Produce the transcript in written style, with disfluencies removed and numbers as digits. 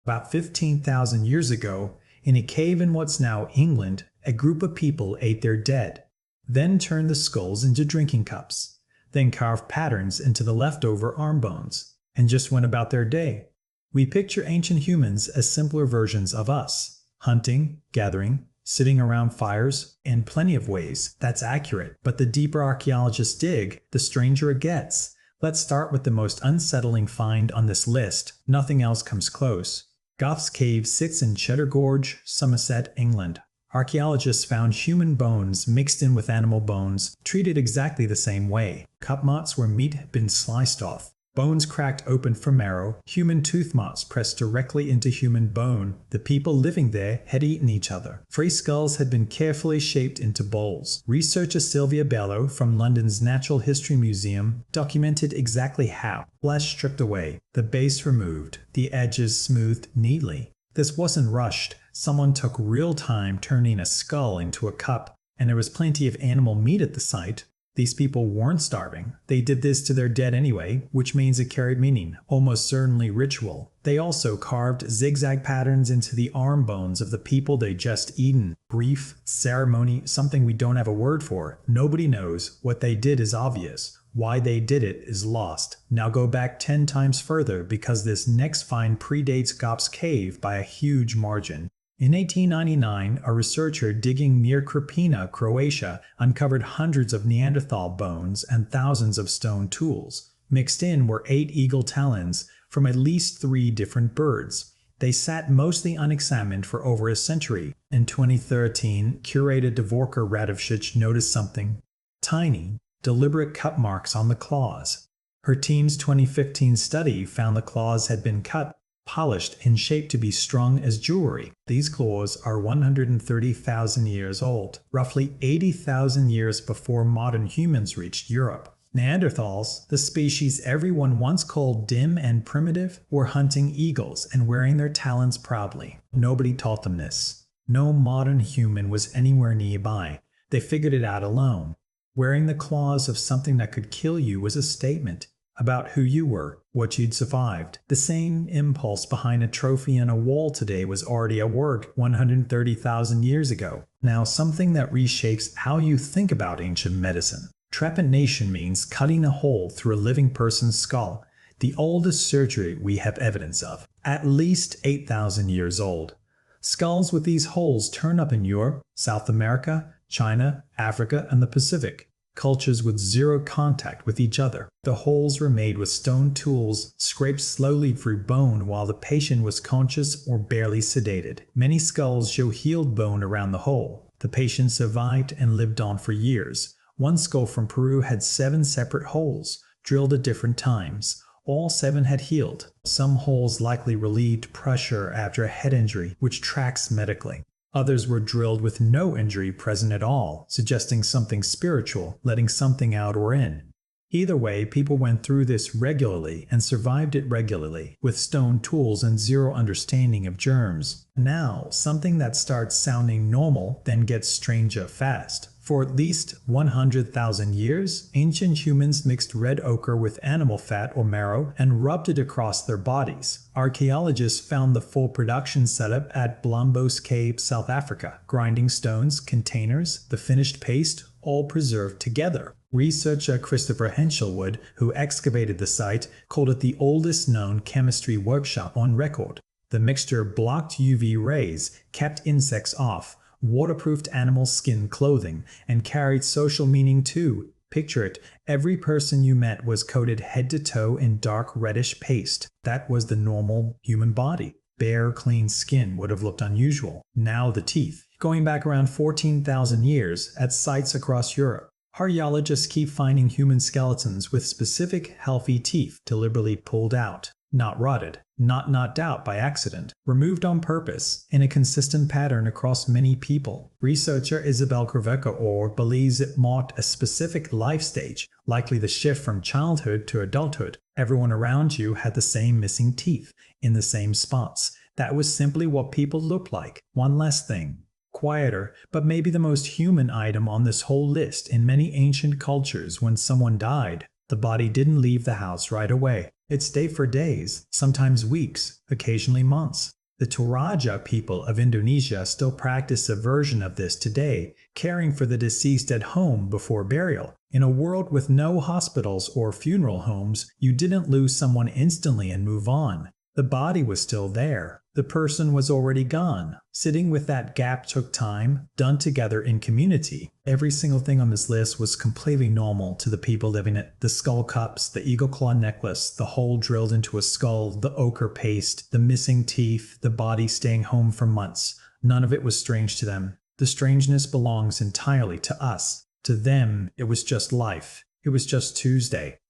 About 15,000 years ago, in a cave in what's now England, a group of people ate their dead, then turned the skulls into drinking cups, then carved patterns into the leftover arm bones, and just went about their day. We picture ancient humans as simpler versions of us, hunting, gathering, sitting around fires, in plenty of ways. That's accurate, but the deeper archaeologists dig, the stranger it gets. Let's start with the most unsettling find on this list. Nothing else comes close. Gough's cave sits in Cheddar Gorge, Somerset, England. Archaeologists found human bones mixed in with animal bones, treated exactly the same way. Cup marks where meat had been sliced off. Bones cracked open for marrow, human tooth marks pressed directly into human bone. The people living there had eaten each other. 3 skulls had been carefully shaped into bowls. Researcher Silvia Bello from London's Natural History Museum documented exactly how. Flesh stripped away, the base removed, the edges smoothed neatly. This wasn't rushed. Someone took real time turning a skull into a cup, and there was plenty of animal meat at the site. These people weren't starving. They did this to their dead anyway, which means it carried meaning, almost certainly ritual. They also carved zigzag patterns into the arm bones of the people they'd just eaten. Grief, ceremony, something we don't have a word for. Nobody knows. What they did is obvious. Why they did it is lost. Now go back 10 times further because this next find predates Gough's cave by a huge margin. In 1899, a researcher digging near Krapina, Croatia, uncovered hundreds of Neanderthal bones and thousands of stone tools. Mixed in were 8 eagle talons from at least 3 different birds. They sat mostly unexamined for over a century. In 2013, curator Davorka Radovčić noticed something tiny, deliberate cut marks on the claws. Her team's 2015 study found the claws had been cut, polished, and shaped to be strung as jewelry. These claws are 130,000 years old, roughly 80,000 years before modern humans reached Europe. Neanderthals, the species everyone once called dim and primitive, were hunting eagles and wearing their talons proudly. Nobody taught them this. No modern human was anywhere nearby. They figured it out alone. Wearing the claws of something that could kill you was a statement about who you were, what you'd survived. The same impulse behind a trophy on a wall today was already at work 130,000 years ago. Now, something that reshapes how you think about ancient medicine. Trepanation means cutting a hole through a living person's skull, the oldest surgery we have evidence of, at least 8,000 years old. Skulls with these holes turn up in Europe, South America, China, Africa, and the Pacific. Cultures with zero contact with each other. The holes were made with stone tools, scraped slowly through bone while the patient was conscious or barely sedated. Many skulls show healed bone around the hole. The patient survived and lived on for years. One skull from Peru had 7 separate holes, drilled at different times. All 7 had healed. Some holes likely relieved pressure after a head injury, which tracks medically. Others were drilled with no injury present at all, suggesting something spiritual, letting something out or in. Either way, people went through this regularly and survived it regularly, with stone tools and zero understanding of germs. Now, something that starts sounding normal then gets stranger fast. For at least 100,000 years, ancient humans mixed red ochre with animal fat or marrow and rubbed it across their bodies. Archaeologists found the full production setup at Blombos Cave, South Africa. Grinding stones, containers, the finished paste, all preserved together. Researcher Christopher Henshelwood, who excavated the site, called it the oldest known chemistry workshop on record. The mixture blocked UV rays, kept insects off, waterproofed animal skin clothing, and carried social meaning too. Picture it, every person you met was coated head to toe in dark reddish paste. That was the normal human body. Bare, clean skin would have looked unusual. Now the teeth. Going back around 14,000 years, at sites across Europe, archaeologists keep finding human skeletons with specific healthy teeth deliberately pulled out. Not rotted, not knocked out by accident, removed on purpose, in a consistent pattern across many people. Researcher Isabel Krevecker believes it marked a specific life stage, likely the shift from childhood to adulthood. Everyone around you had the same missing teeth, in the same spots. That was simply what people looked like. One less thing. Quieter, but maybe the most human item on this whole list. In many ancient cultures, when someone died, the body didn't leave the house right away. It stayed for days, sometimes weeks, occasionally months. The Toraja people of Indonesia still practice a version of this today, caring for the deceased at home before burial. In a world with no hospitals or funeral homes, you didn't lose someone instantly and move on. The body was still there. The person was already gone. Sitting with that gap took time, done together in community. Every single thing on this list was completely normal to the people living it. The skull cups, the eagle claw necklace, the hole drilled into a skull, the ochre paste, the missing teeth, the body staying home for months. None of it was strange to them. The strangeness belongs entirely to us. To them, it was just life. It was just Tuesday.